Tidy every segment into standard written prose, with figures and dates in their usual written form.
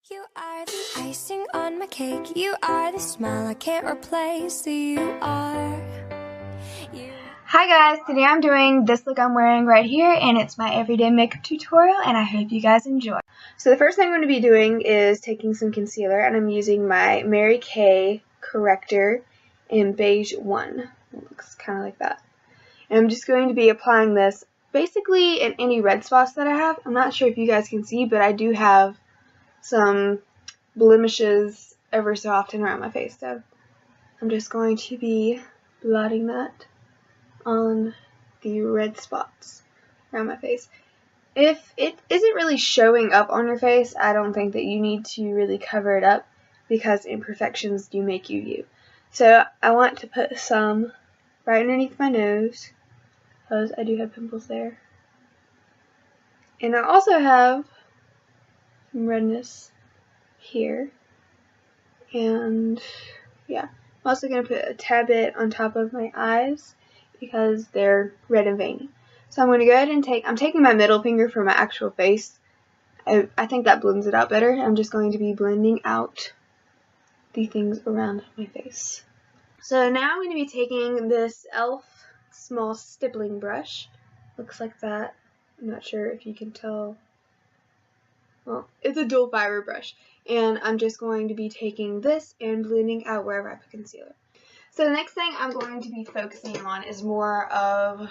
You are the icing on my cake. You are the smile I can't replace. You are. Hi guys, today I'm doing this look I'm wearing right here, and it's my everyday makeup tutorial, and I hope you guys enjoy. So the first thing I'm going to be doing is taking some concealer, and I'm using my Mary Kay corrector in Beige 1. It looks kind of like that. And I'm just going to be applying this basically in any red spots that I have. I'm not sure if you guys can see, but I do have some blemishes ever so often around my face, so I'm just going to be blotting that on the red spots around my face. If it isn't really showing up on your face, I don't think that you need to really cover it up, because imperfections do make you. So I want to put some right underneath my nose, because I do have pimples there. And I also have some redness here. And yeah, I'm also going to put a tad bit on top of my eyes because they're red and veiny. So I'm going to go ahead and I'm taking my middle finger for my actual face. I think that blends it out better. I'm just going to be blending out the things around my face. So now I'm going to be taking this E.L.F. small stippling brush. Looks like that. I'm not sure if you can tell. Well, it's a dual fiber brush, and I'm just going to be taking this and blending out wherever I put concealer. So the next thing I'm going to be focusing on is more of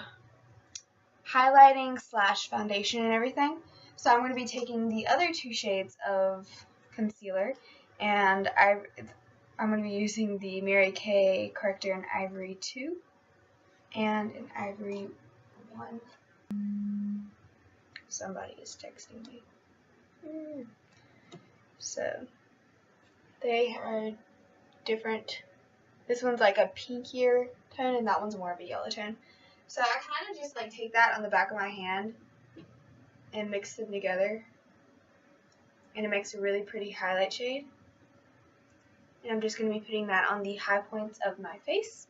highlighting / foundation and everything. So I'm going to be taking the other two shades of concealer, and I'm going to be using the Mary Kay corrector in Ivory 2 and in Ivory 1. Somebody is texting me. So they are different. This one's like a pinkier tone, and that one's more of a yellow tone. So I kind of just like take that on the back of my hand and mix them together, and it makes a really pretty highlight shade. And I'm just going to be putting that on the high points of my face.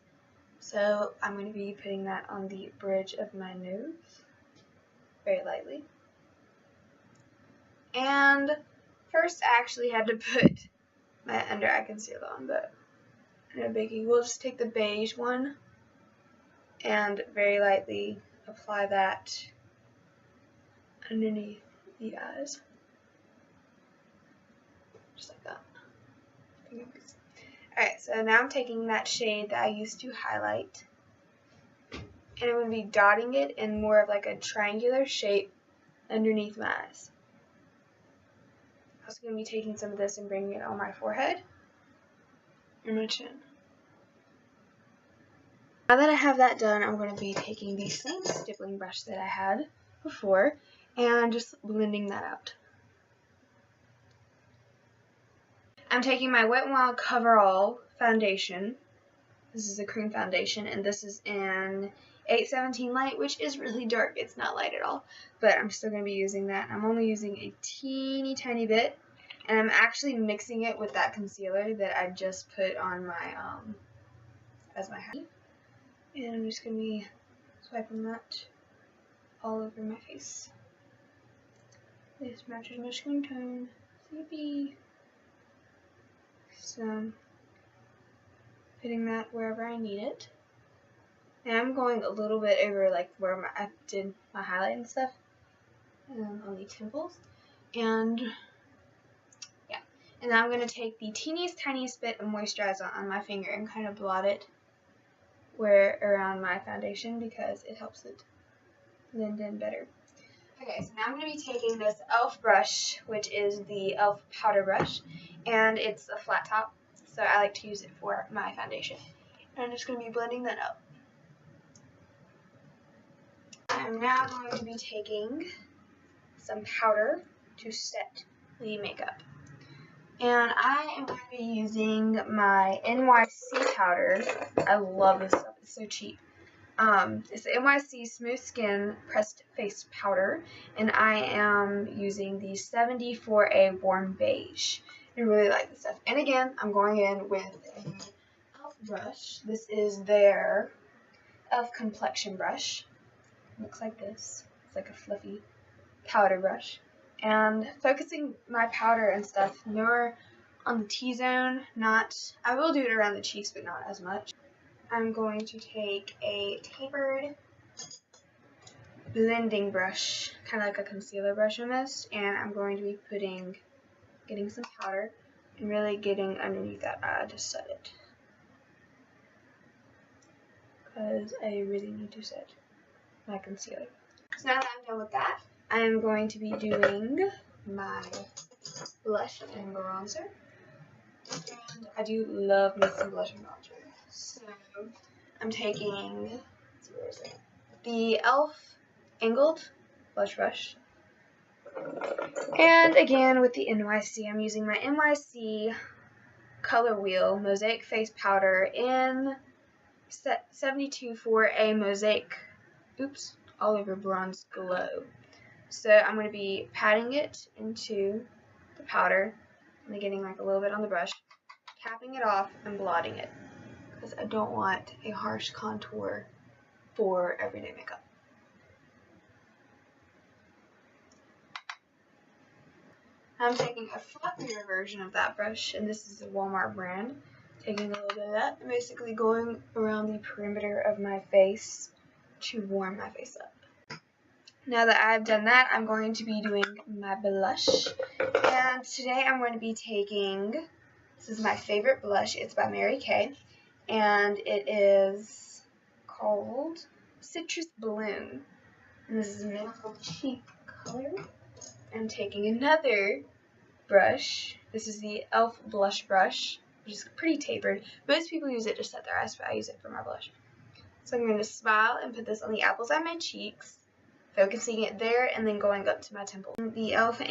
So I'm going to be putting that on the bridge of my nose, very lightly. And first I actually had to put my under eye concealer on, but no biggie. We'll just take the beige one and very lightly apply that underneath the eyes, just like that. Alright, so now I'm taking that shade that I used to highlight, and I'm going to be dotting it in more of like a triangular shape underneath my eyes. I'm also going to be taking some of this and bringing it on my forehead and my chin. Now that I have that done, I'm going to be taking the same stippling brush that I had before and just blending that out. I'm taking my Wet n Wild Coverall foundation. This is a cream foundation, and this is in 817 light, which is really dark. It's not light at all, but I'm still going to be using that. I'm only using a teeny tiny bit, and I'm actually mixing it with that concealer that I just put on my as my highlight. And I'm just going to be swiping that all over my face. This matches my skin tone. Sleepy. So, putting that wherever I need it. And I'm going a little bit over like where I did my highlight and stuff on the temples. And yeah. And now I'm going to take the tiniest bit of moisturizer on my finger and kind of blot it around my foundation, because it helps it blend in better. Okay, so now I'm going to be taking this E.L.F. brush, which is the E.L.F. powder brush, and it's a flat top, so I like to use it for my foundation. And I'm just going to be blending that out. I'm now going to be taking some powder to set the makeup. And I am going to be using my N.Y.C powder. I love this stuff. It's so cheap. It's the N.Y.C Smooth Skin Pressed Face Powder, and I am using the 74A Warm Beige. I really like this stuff. And again, I'm going in with an E.L.F. brush. This is their E.L.F. complexion brush. It looks like this. It's like a fluffy powder brush. and focusing my powder and stuff more on the T-zone, I will do it around the cheeks, but not as much. I'm going to take a tapered blending brush, kind of like a concealer brush on this, and I'm going to be getting some powder and really getting underneath that eye to set it, because I really need to set my concealer. So now that I'm done with that, I am going to be doing my blush and bronzer. And I do love me some blush and bronzer. So I'm taking, the E.L.F. Angled Blush Brush. And again with the N.Y.C, I'm using my N.Y.C Color Wheel Mosaic Face Powder in 72 for a Mosaic, all over Bronze Glow. So I'm going to be patting it into the powder and getting like a little bit on the brush, capping it off and blotting it, because I don't want a harsh contour for everyday makeup. I'm taking a fluffier version of that brush, and this is a Walmart brand. Taking a little bit of that and basically going around the perimeter of my face to warm my face up. Now that I've done that, I'm going to be doing my blush. And today I'm going to be taking, this is my favorite blush, it's by Mary Kay, and it is called Citrus Bloom. And this is a natural cheek color. I'm taking another brush. This is the E.L.F. blush brush, which is pretty tapered. Most people use it to set their eyes, but I use it for my blush. So I'm going to smile and put this on the apples of my cheeks, focusing it there and then going up to my temple. The E.L.F.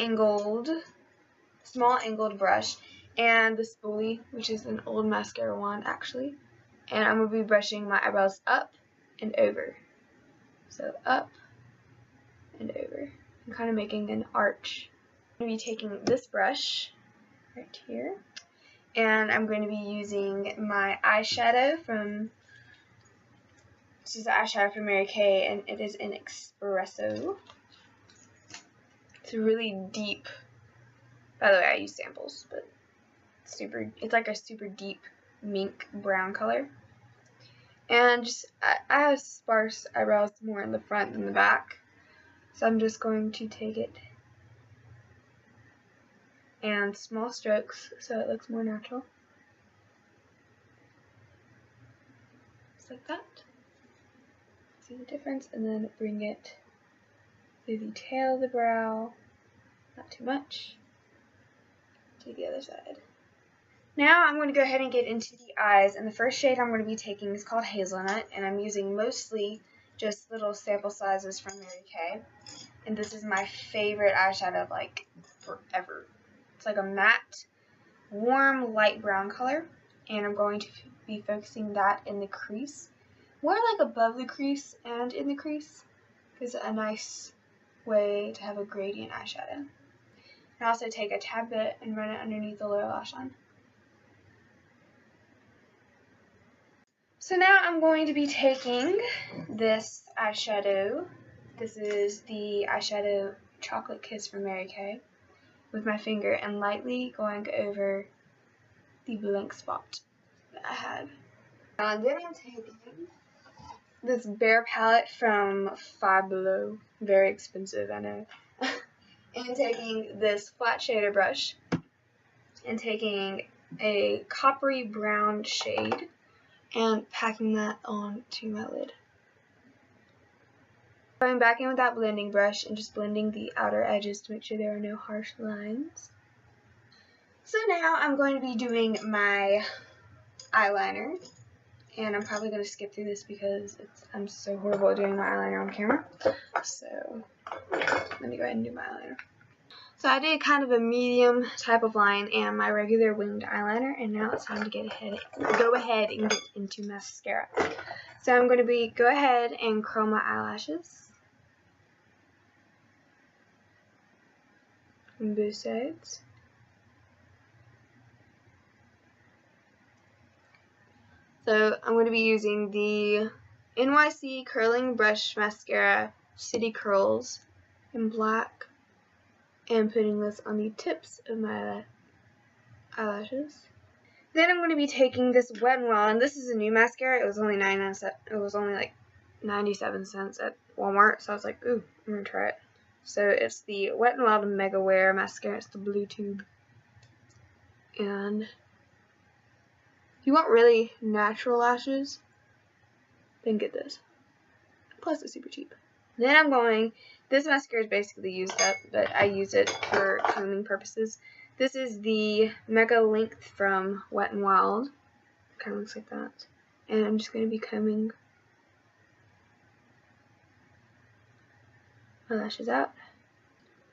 small angled brush, and the spoolie, which is an old mascara wand actually. And I'm going to be brushing my eyebrows up and over. So up and over. I'm kind of making an arch. I'm going to be taking this brush right here, and I'm going to be using my eyeshadow this is the eyeshadow from Mary Kay, and it is in Espresso. It's really deep. By the way, I use samples, but it's like a super deep mink brown color. And I have sparse eyebrows more in the front than the back, so I'm just going to take it and small strokes so it looks more natural. Just like that. See the difference? And then bring it through the tail of the brow, not too much, to the other side. Now I'm going to go ahead and get into the eyes, and the first shade I'm going to be taking is called Hazelnut, and I'm using mostly just little sample sizes from Mary Kay. And this is my favorite eyeshadow of like forever. It's like a matte, warm, light brown color, and I'm going to be focusing that in the crease. More like above the crease and in the crease. It's a nice way to have a gradient eyeshadow. And also take a tad bit and run it underneath the lower lash line. So now I'm going to be taking this eyeshadow. This is the eyeshadow Chocolate Kiss from Mary Kay, with my finger and lightly going over the blank spot that I had. And then I'm taking this Bare palette from Five Below, very expensive, I know, and taking this flat shader brush and taking a coppery brown shade and packing that onto my lid. Going back in with that blending brush and just blending the outer edges to make sure there are no harsh lines. So now I'm going to be doing my eyeliner, and I'm probably going to skip through this because I'm so horrible at doing my eyeliner on camera. So let me go ahead and do my eyeliner. So I did kind of a medium type of line and my regular winged eyeliner, and now it's time to go ahead and get into mascara. So I'm going to go ahead and curl my eyelashes on both sides. So I'm going to be using the N.Y.C Curling Brush Mascara City Curls in black and putting this on the tips of my eyelashes. Then I'm going to be taking this Wet n Wild, and this is a new mascara. It was only like 97 cents at Walmart, so I was like, ooh, I'm going to try it. So it's the Wet n Wild Mega Wear Mascara. It's the blue tube. And if you want really natural lashes, then get this. Plus it's super cheap. Then this mascara is basically used up, but I use it for combing purposes. This is the Mega Length from Wet n Wild. It kind of looks like that. And I'm just going to be combing my lashes out.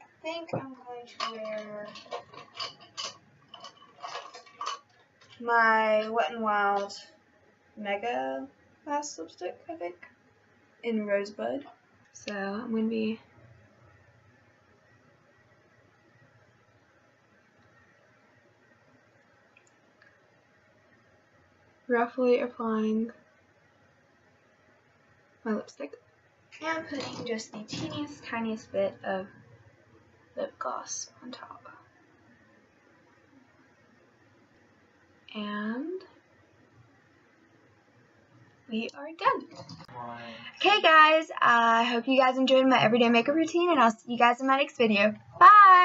I think I'm going to wear my Wet n Wild Mega Lash lipstick, I think, in Rosebud. So I'm going to be roughly applying my lipstick and putting just the tiniest bit of lip gloss on top. And we are done. Okay guys, I hope you guys enjoyed my everyday makeup routine, and I'll see you guys in my next video. Bye!